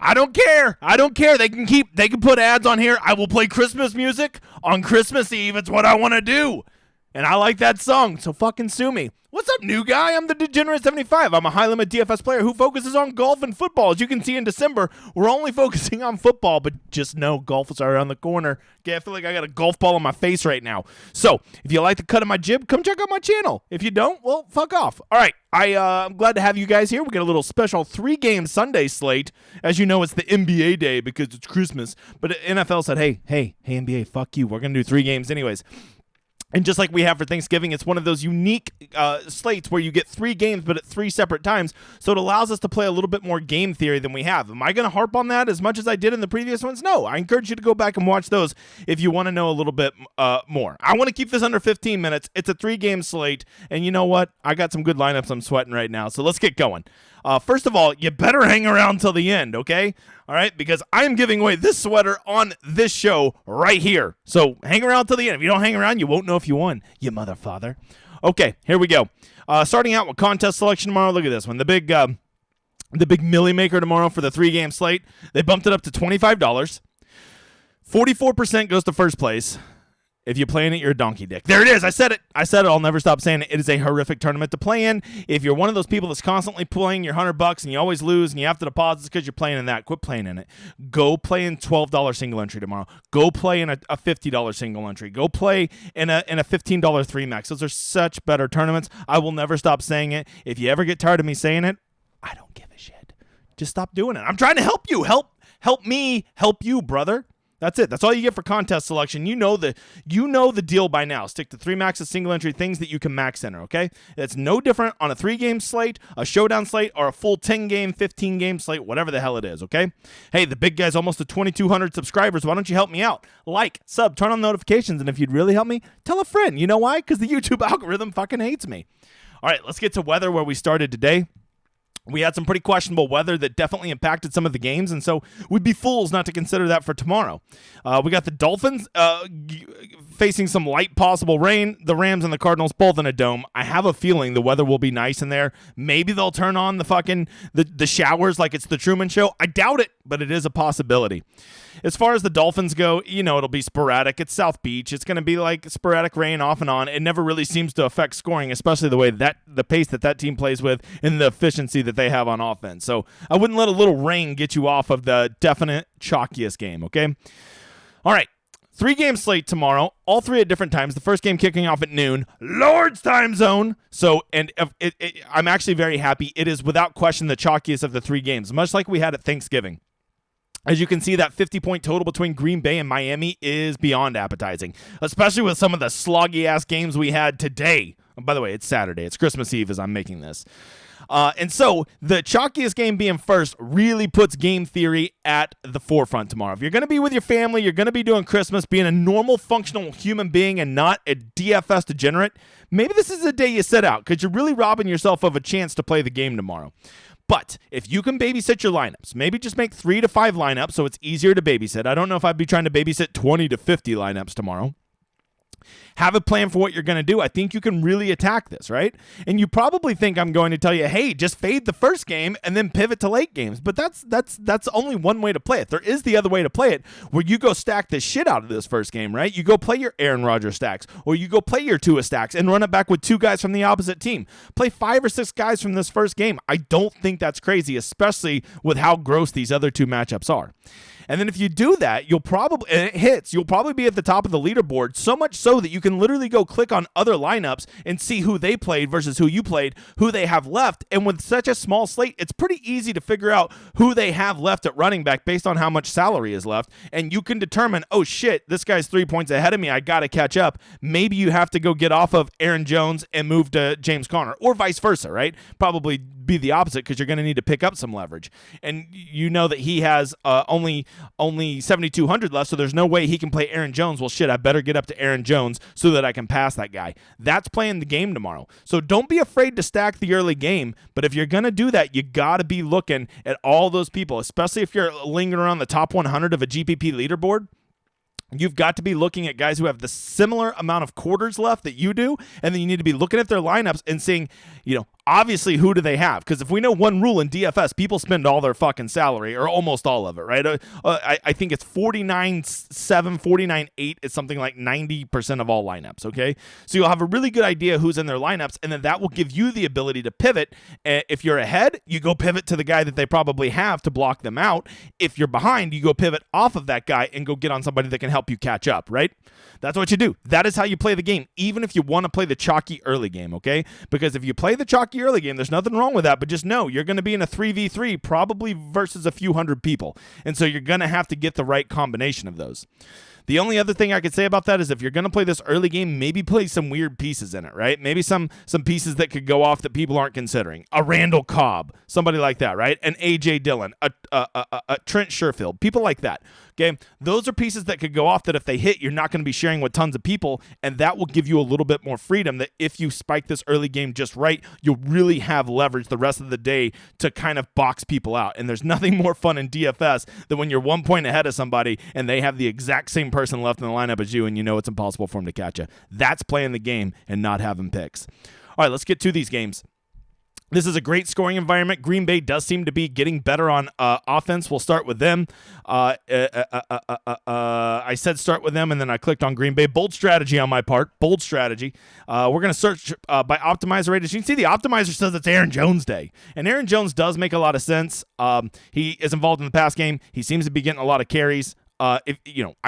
I don't care. They can put ads on here. I will play Christmas music on Christmas Eve. It's what I want to do. And I like that song, so fucking sue me. What's up, new guy? I'm the Degenerate 75. I'm a high-limit DFS player who focuses on golf and football. As you can see in December, we're only focusing on football, but just know golf is around the corner. Okay, I feel like I got a golf ball on my face right now. So, if you like the cut of my jib, come check out my channel. If you don't, well, fuck off. All right, I'm glad to have you guys here. We got a little special 3-game Sunday slate. As you know, it's the NBA day because it's Christmas. But NFL said, hey, NBA, fuck you. We're going to do 3 games anyways. And just like we have for Thanksgiving, it's one of those unique slates where you get 3 games, but at 3 separate times. So it allows us to play a little bit more game theory than we have. Am I going to harp on that as much as I did in the previous ones? No. I encourage you to go back and watch those if you want to know a little bit more. I want to keep this under 15 minutes. It's a 3-game slate. And you know what? I got some good lineups I'm sweating right now. So let's get going. First of all, you better hang around till the end, okay? All right, because I'm giving away this sweater on this show right here. So hang around till the end. If you don't hang around, you won't know if you won, you motherfather. Okay, here we go. Starting out with contest selection tomorrow. Look at this one. The big Millie Maker tomorrow for the 3-game slate. They bumped it up to $25. 44% goes to first place. If you're playing it, you're a donkey dick. There it is. I said it. I'll never stop saying it. It is a horrific tournament to play in. If you're one of those people that's constantly playing your $100 and you always lose and you have to deposit because you're playing in that, quit playing in it. Go play in $12 single entry tomorrow. Go play in a $50 single entry. Go play in a $15 3 max. Those are such better tournaments. I will never stop saying it. If you ever get tired of me saying it, I don't give a shit. Just stop doing it. I'm trying to help you. Help me help you, brother. That's it. That's all you get for contest selection. You know the deal by now. Stick to 3 maxes, single entry, things that you can max enter, okay? It's no different on a 3-game slate, a showdown slate, or a full 10-game, 15-game slate, whatever the hell it is, okay? Hey, the big guy's almost to 2,200 subscribers. Why don't you help me out? Like, sub, turn on notifications, and if you'd really help me, tell a friend. You know why? Because the YouTube algorithm fucking hates me. All right, let's get to weather where we started today. We had some pretty questionable weather that definitely impacted some of the games, and so we'd be fools not to consider that for tomorrow. We got the Dolphins facing some light possible rain. The Rams and the Cardinals both in a dome. I have a feeling the weather will be nice in there. Maybe they'll turn on the showers like it's the Truman Show. I doubt it, but it is a possibility. As far as the Dolphins go, it'll be sporadic. It's South Beach. It's going to be like sporadic rain off and on. It never really seems to affect scoring, especially the way the pace that team plays with and the efficiency that they have on offense. So I wouldn't let a little rain get you off of the definite chalkiest game, okay? All right. 3-game slate tomorrow, all 3 at different times. The first game kicking off at noon, Lord's time zone. So, I'm actually very happy. It is without question the chalkiest of the 3 games, much like we had at Thanksgiving. As you can see, that 50-point total between Green Bay and Miami is beyond appetizing, especially with some of the sloggy-ass games we had today. By the way, it's Saturday. It's Christmas Eve as I'm making this. And so the chalkiest game being first really puts game theory at the forefront tomorrow. If you're going to be with your family, you're going to be doing Christmas, being a normal, functional human being and not a DFS degenerate, maybe this is the day you set out because you're really robbing yourself of a chance to play the game tomorrow. But if you can babysit your lineups, maybe just make 3 to 5 lineups so it's easier to babysit. I don't know if I'd be trying to babysit 20 to 50 lineups tomorrow. Have a plan for what you're going to do. I think you can really attack this, right? And you probably think I'm going to tell you, hey, just fade the first game and then pivot to late games. But that's only one way to play it. There is the other way to play it where you go stack the shit out of this first game, right? You go play your Aaron Rodgers stacks or you go play your Tua stacks and run it back with 2 guys from the opposite team. Play 5 or 6 guys from this first game. I don't think that's crazy, especially with how gross these other 2 matchups are. And then if you do that, and it hits, you'll probably be at the top of the leaderboard, so much so that you can literally go click on other lineups and see who they played versus who you played, who they have left. And with such a small slate, it's pretty easy to figure out who they have left at running back based on how much salary is left. And you can determine, oh shit, this guy's 3 points ahead of me. I got to catch up. Maybe you have to go get off of Aaron Jones and move to James Conner or vice versa, right? Probably be the opposite because you're going to need to pick up some leverage. And you know that he has only 7,200 left, so there's no way he can play Aaron Jones. Well, shit, I better get up to Aaron Jones so that I can pass that guy. That's playing the game tomorrow. So don't be afraid to stack the early game, but if you're going to do that, you got to be looking at all those people, especially if you're lingering around the top 100 of a GPP leaderboard. You've got to be looking at guys who have the similar amount of quarters left that you do, and then you need to be looking at their lineups and saying, obviously, who do they have? Because if we know one rule in DFS, people spend all their fucking salary, or almost all of it, right? I think it's 49.7, 49.8. It's something like 90% of all lineups, okay? So you'll have a really good idea who's in their lineups, and then that will give you the ability to pivot. If you're ahead, you go pivot to the guy that they probably have to block them out. If you're behind, you go pivot off of that guy and go get on somebody that can help you catch up, right? That's what you do. That is how you play the game, even if you want to play the chalky early game, okay? Because if you play the chalky early game, there's nothing wrong with that, but just know you're going to be in a 3v3 probably versus a few hundred people. And so you're going to have to get the right combination of those. The only other thing I could say about that is if you're going to play this early game, maybe play some weird pieces in it, right? Maybe some pieces that could go off that people aren't considering. A Randall Cobb, somebody like that, right? An A.J. Dillon, a Trent Sherfield, people like that, okay? Those are pieces that could go off that if they hit, you're not going to be sharing with tons of people, and that will give you a little bit more freedom that if you spike this early game just right, you'll really have leverage the rest of the day to kind of box people out. And there's nothing more fun in DFS than when you're 1 point ahead of somebody and they have the exact same person left in the lineup as you, and you know it's impossible for them to catch you. That's playing the game and not having picks. All right, let's get to these games. This is a great scoring environment. Green Bay does seem to be getting better on offense. We'll start with them. I said start with them, and then I clicked on Green Bay. Bold strategy on my part. Bold strategy. We're going to search by optimizer rate. As you can see, the optimizer says it's Aaron Jones day. And Aaron Jones does make a lot of sense. He is involved in the pass game. He seems to be getting a lot of carries. I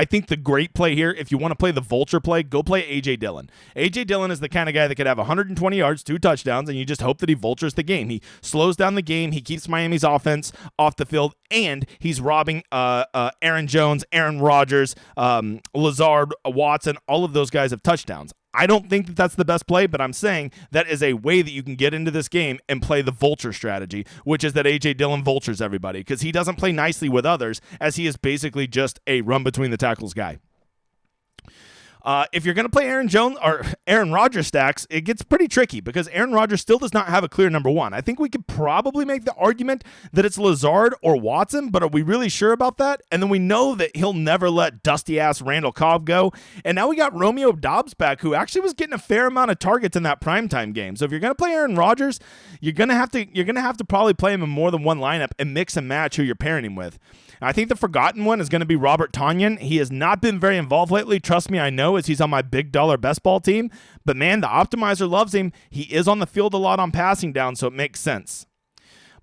think the great play here, if you want to play the vulture play, go play A.J. Dillon. A.J. Dillon is the kind of guy that could have 120 yards, 2 touchdowns, and you just hope that he vultures the game. He slows down the game. He keeps Miami's offense off the field, and he's robbing Aaron Jones, Aaron Rodgers, Lazard, Watson, all of those guys of touchdowns. I don't think that that's the best play, but I'm saying that is a way that you can get into this game and play the vulture strategy, which is that A.J. Dillon vultures everybody because he doesn't play nicely with others, as he is basically just a run between the tackles guy. If you're going to play Aaron Jones or Aaron Rodgers stacks, it gets pretty tricky because Aaron Rodgers still does not have a clear number one. I think we could probably make the argument that it's Lazard or Watson, but are we really sure about that? And then we know that he'll never let dusty-ass Randall Cobb go. And now we got Romeo Doubs back, who actually was getting a fair amount of targets in that primetime game. So if you're going to play Aaron Rodgers, you're going to have to probably play him in more than one lineup and mix and match who you're pairing him with. I think the forgotten one is going to be Robert Tonyan. He has not been very involved lately. Trust me, I know, as he's on my big dollar best ball team. But man, the optimizer loves him. He is on the field a lot on passing down, so it makes sense.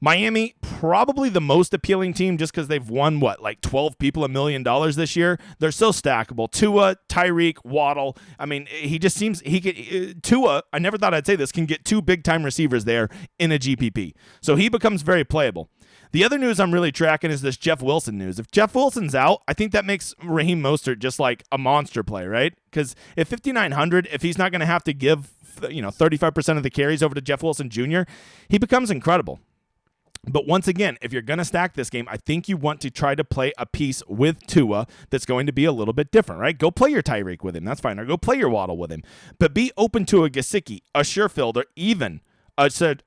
Miami, probably the most appealing team just because they've won, 12 people $1 million this year. They're so stackable. Tua, Tyreek, Waddle. I mean, he just seems he could. Tua, I never thought I'd say this, can get 2 big-time receivers there in a GPP. So he becomes very playable. The other news I'm really tracking is this Jeff Wilson news. If Jeff Wilson's out, I think that makes Raheem Mostert just like a monster play, right? Because if 5,900, if he's not going to have to give 35% of the carries over to Jeff Wilson Jr., he becomes incredible. But once again, if you're going to stack this game, I think you want to try to play a piece with Tua that's going to be a little bit different, right? Go play your Tyreek with him. That's fine. Or go play your Waddle with him. But be open to a Gesicki, a Sherfield, or even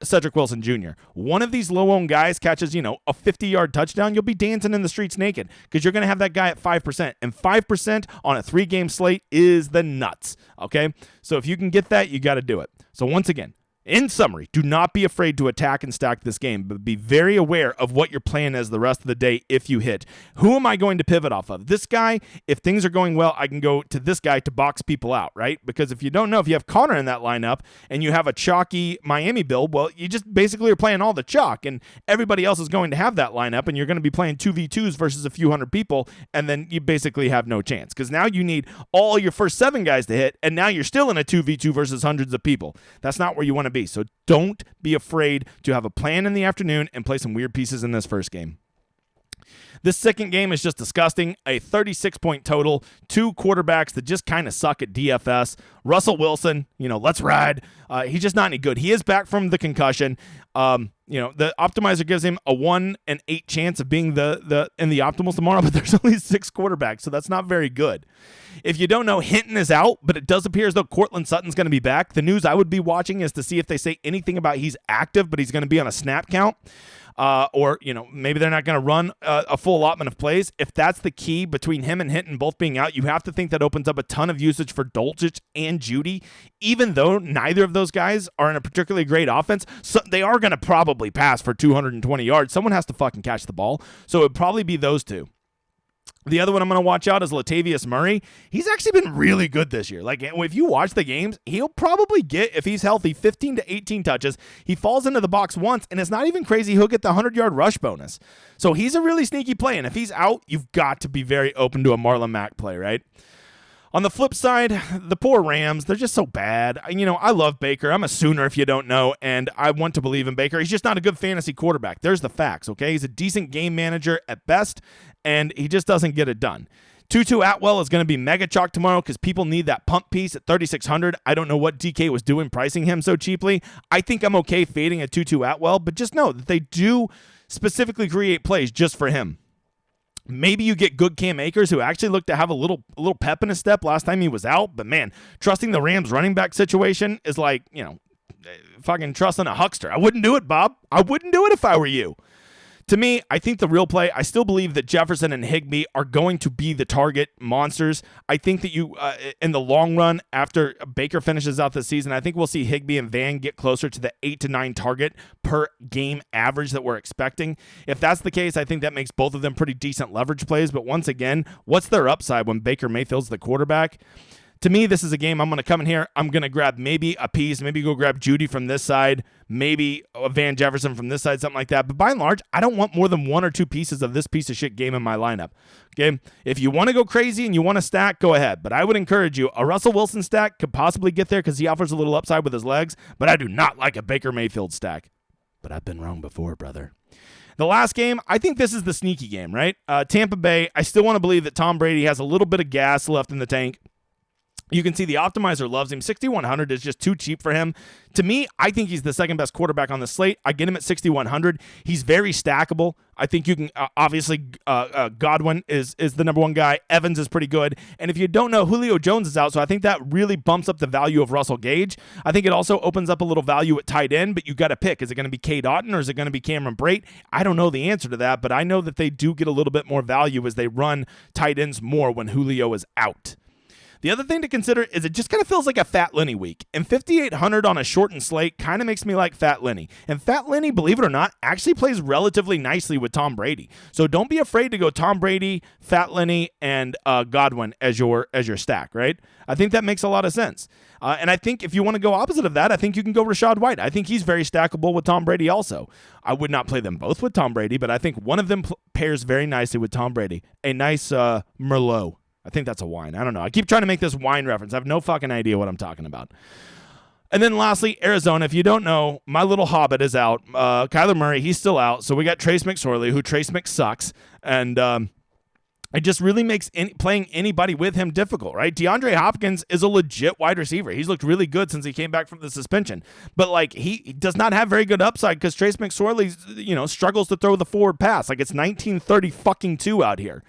Cedric Wilson Jr. One of these low-owned guys catches, a 50-yard touchdown, you'll be dancing in the streets naked because you're going to have that guy at 5%. And 5% on a 3-game slate is the nuts, okay? So if you can get that, you got to do it. So once again, in summary, do not be afraid to attack and stack this game, but be very aware of what you're playing as the rest of the day if you hit. Who am I going to pivot off of? This guy, if things are going well, I can go to this guy to box people out, right? Because if you don't know, if you have Connor in that lineup and you have a chalky Miami build, well, you just basically are playing all the chalk, and everybody else is going to have that lineup, and you're going to be playing 2v2s versus a few hundred people, and then you basically have no chance because now you need all your first 7 guys to hit, and now you're still in a 2v2 versus hundreds of people. That's not where you want to be. So don't be afraid to have a plan in the afternoon and play some weird pieces in this first game. This second game is just disgusting. A 36-point total, 2 quarterbacks that just kind of suck at DFS. Russell Wilson, let's ride. He's just not any good. He is back from the concussion. The optimizer gives him a 1 in 8 chance of being in the optimals tomorrow, but there's only 6 quarterbacks, so that's not very good. If you don't know, Hinton is out, but it does appear as though Cortland Sutton's going to be back. The news I would be watching is to see if they say anything about he's active, but he's going to be on a snap count. or maybe they're not going to run a full allotment of plays. If that's the key between him and Hinton both being out, you have to think that opens up a ton of usage for Dulcich and Jeudy, even though neither of those guys are in a particularly great offense. So they are going to probably pass for 220 yards. Someone has to fucking catch the ball. So it would probably be those two. The other one I'm going to watch out is Latavius Murray. He's actually been really good this year. Like, if you watch the games, he'll probably get, if he's healthy, 15 to 18 touches. He falls into the box once, and it's not even crazy. He'll get the 100-yard rush bonus. So he's a really sneaky play, and if he's out, you've got to be very open to a Marlon Mack play, right? On the flip side, the poor Rams, they're just so bad. I love Baker. I'm a Sooner if you don't know, and I want to believe in Baker. He's just not a good fantasy quarterback. There's the facts, okay? He's a decent game manager at best, and he just doesn't get it done. Tutu Atwell is going to be mega chalk tomorrow because people need that pump piece at 3,600. I don't know what DK was doing pricing him so cheaply. I think I'm okay fading a Tutu Atwell, but just know that they do specifically create plays just for him. Maybe you get good Cam Akers, who actually looked to have a little pep in his step last time he was out. But, man, trusting the Rams running back situation is like, fucking trusting a huckster. I wouldn't do it, Bob. I wouldn't do it if I were you. To me, I think the real play, I still believe that Jefferson and Higbee are going to be the target monsters. I think that you, in the long run, after Baker finishes out the season, I think we'll see Higbee and Van get closer to the 8 to 9 target per game average that we're expecting. If that's the case, I think that makes both of them pretty decent leverage plays. But once again, what's their upside when Baker Mayfield's the quarterback? To me, this is a game I'm going to come in here. I'm going to grab maybe a piece, maybe go grab Jeudy from this side, maybe a Van Jefferson from this side, something like that. But by and large, I don't want more than one or two pieces of this piece of shit game in my lineup. Okay? If you want to go crazy and you want to stack, go ahead. But I would encourage you, a Russell Wilson stack could possibly get there because he offers a little upside with his legs, but I do not like a Baker Mayfield stack. But I've been wrong before, brother. The last game, I think this is the sneaky game, right? Tampa Bay, I still want to believe that Tom Brady has a little bit of gas left in the tank. You can see the optimizer loves him. 6,100 is just too cheap for him. To me, I think he's the second best quarterback on the slate. I get him at 6,100. He's very stackable. I think you can, obviously, Godwin is the number one guy. Evans is pretty good. And if you don't know, Julio Jones is out, so I think that really bumps up the value of Russell Gage. I think it also opens up a little value at tight end, but you got to pick. Is it going to be Cade Otton or is it going to be Cameron Brate? I don't know the answer to that, but I know that they do get a little bit more value as they run tight ends more when Julio is out. The other thing to consider is it just kind of feels like a Fat Lenny week. And 5,800 on a shortened slate kind of makes me like Fat Lenny. And Fat Lenny, believe it or not, actually plays relatively nicely with Tom Brady. So don't be afraid to go Tom Brady, Fat Lenny, and Godwin as your stack, right? I think that makes a lot of sense. And I think if you want to go opposite of that, I think you can go Rachaad White. I think he's very stackable with Tom Brady also. I would not play them both with Tom Brady, but I think one of them pairs very nicely with Tom Brady. A nice Merlot. I think that's a wine. I don't know. I keep trying to make this wine reference. I have no fucking idea what I'm talking about. And then lastly, Arizona. If you don't know, my little hobbit is out. Kyler Murray, he's still out. So we got Trace McSorley, who Trace Mc sucks. And it just really makes playing anybody with him difficult, right? DeAndre Hopkins is a legit wide receiver. He's looked really good since he came back from the suspension. But, like, he does not have very good upside because Trace McSorley, struggles to throw the forward pass. Like, it's 1930-2 out here.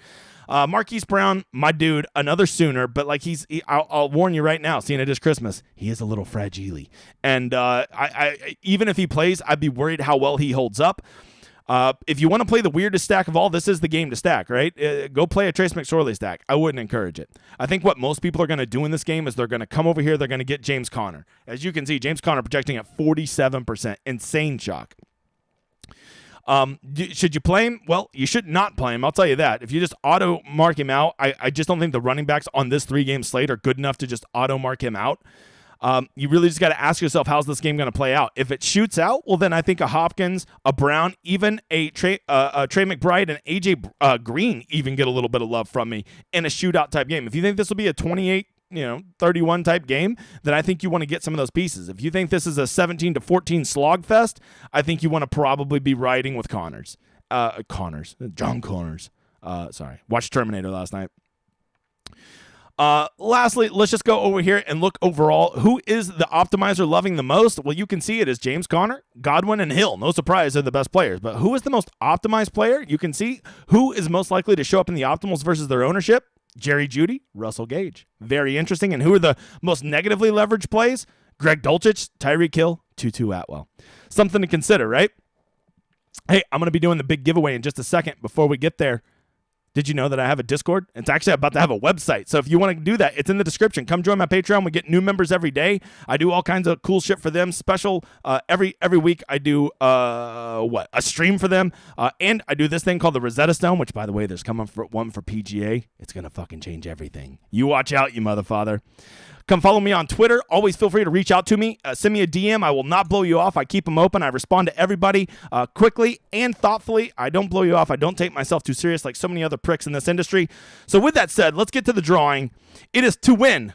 Marquise Brown, my dude, another Sooner, but like I'll warn you right now, seeing it is Christmas, he is a little fragile. And I even if he plays, I'd be worried how well he holds up. If you want to play the weirdest stack of all, this is the game to stack, right? Go play a Trace McSorley stack. I wouldn't encourage it. I think what most people are going to do in this game is they're going to come over here, they're going to get James Conner. As you can see, James Conner projecting at 47%. Insane shock. Should you play him? Well, you should not play him. I'll tell you that. If you just auto mark him out, I just don't think the running backs on this 3-game slate are good enough to just auto mark him out. You really just got to ask yourself, how's this game going to play out? If it shoots out, well, then I think a Hopkins, a Brown, even a Trey McBride and AJ Green even get a little bit of love from me in a shootout type game. If you think this will be a 28-31 type game, then I think you want to get some of those pieces. If you think this is a 17-14 slog fest, I think you want to probably be riding with John Connors. Sorry. Watched Terminator last night. Lastly, let's just go over here and look overall. Who is the optimizer loving the most? Well, you can see it is James Conner, Godwin, and Hill. No surprise, they're the best players. But who is the most optimized player? You can see who is most likely to show up in the optimals versus their ownership. Jerry Jeudy, Russell Gage. Very interesting. And who are the most negatively leveraged plays? Greg Dulcich, Tyreek Hill, Tutu Atwell. Something to consider, right? Hey, I'm going to be doing the big giveaway in just a second. Before we get there, did you know that I have a Discord? It's actually about to have a website. So if you want to do that, it's in the description. Come join my Patreon. We get new members every day. I do all kinds of cool shit for them. Special every week I do a stream for them. And I do this thing called the Rosetta Stone, which, by the way, there's coming for one for PGA. It's going to fucking change everything. You watch out, you motherfather. Come follow me on Twitter. Always feel free to reach out to me. Send me a DM. I will not blow you off. I keep them open. I respond to everybody quickly and thoughtfully. I don't blow you off. I don't take myself too serious like so many other pricks in this industry. So with that said, let's get to the drawing. It is to win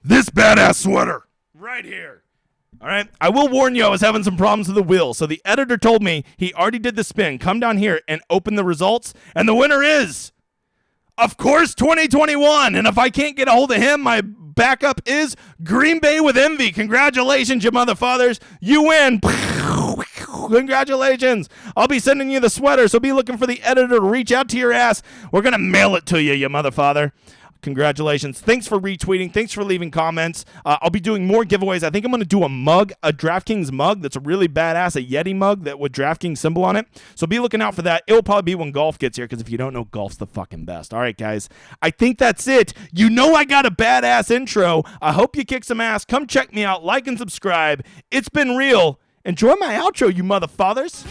this badass sweater right here. All right. I will warn you, I was having some problems with the wheel. So the editor told me he already did the spin. Come down here and open the results. And the winner is, of course, 2021. And if I can't get a hold of him, my backup is Green Bay with Envy. Congratulations, you motherfathers. You win. Congratulations. I'll be sending you the sweater, so be looking for the editor to reach out to your ass. We're going to mail it to you, you motherfather. Congratulations. Thanks for retweeting. Thanks for leaving comments. I'll be doing more giveaways. I think I'm going to do a mug, a DraftKings mug that's a really badass, a Yeti mug that with DraftKings symbol on it. So be looking out for that. It'll probably be when golf gets here, because if you don't know, golf's the fucking best. All right, guys. I think that's it. You know I got a badass intro. I hope you kick some ass. Come check me out. Like and subscribe. It's been real. Enjoy my outro, you motherfathers.